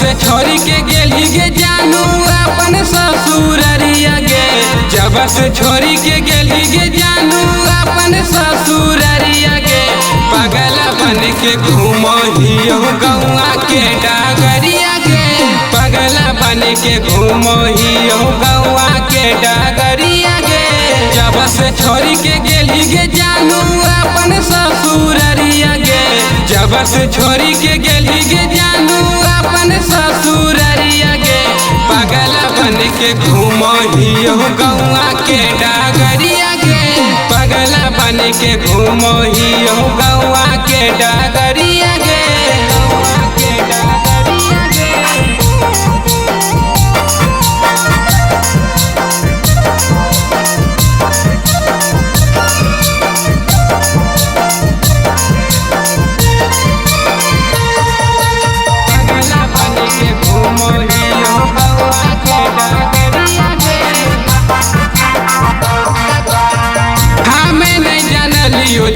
से छोरी के गेली गे जानू अपन ससुररिया गे। जब से छोरी के गेली गे जानू अपन ससुररिया गे। पागल बन के घूमहियो गौआ के डगरिया गे। पागल बन के घूमहियो गौआ के डगरिया गे। जब से छोरी के गेली गे जानू अपन ससुररिया गे। जब से छोरी के गेली गे जानू अपन ससुररिया गे। पागल बन के घूमहियो गौआ के डगरिया गे। पागल बन के घूमहियो गौआ के डगरिया गे।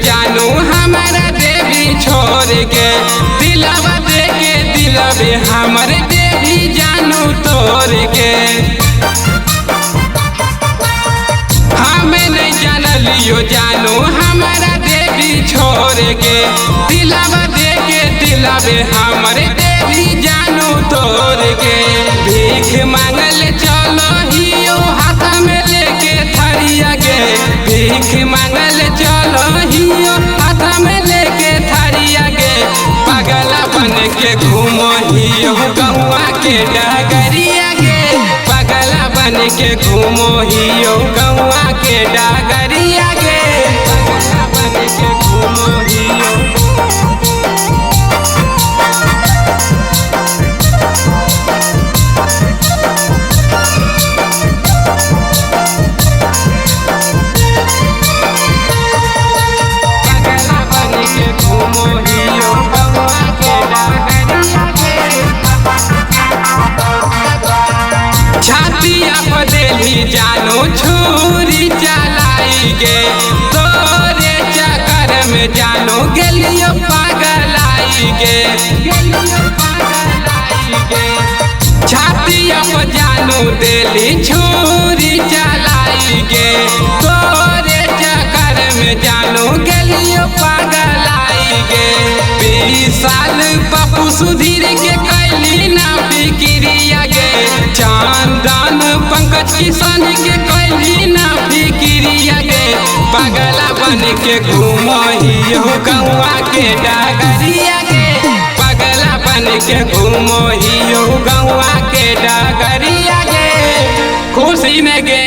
जानू हमारा देवी छोड़ के दिलवा दे के दिलवे हमारे देवी जानू तोड़ के। हमें नहीं जानलियो जानू हमारा देवी छोड़ के दिलवा दे के दिलवे हमारे देवी जानू तोड़ के। भीख मांगल चलो हियो हाथ में लेके थरिया गे। भीख मांगल चलो हियो हाथ में लेके थरिया गे। पागल बन के घूमहियो गौआ के डगरिया गे। पागल बन के घूमहियो गौआ के डगरिया गे। पागल बन के घूमहियो छातिया पदेली जानू छुरी चलाई गे। तोरे चक्कर में जानू गेलियो पागलाई गे। छातिया पर जानू देली छुरी चलाई गे। तोरे चक्कर में जानू गेलियो पागलाई गे। 20 साल पप्पू सुधीर के कैली ना फिक्रिया गे। चांदन पंकज किसान के कैली ना फिक्रिया गे। पागल बन के घूमहियो गौआ के डगरिया गे। पागल बन के घूमहियो गौआ के डगरिया गे। खुशी में गे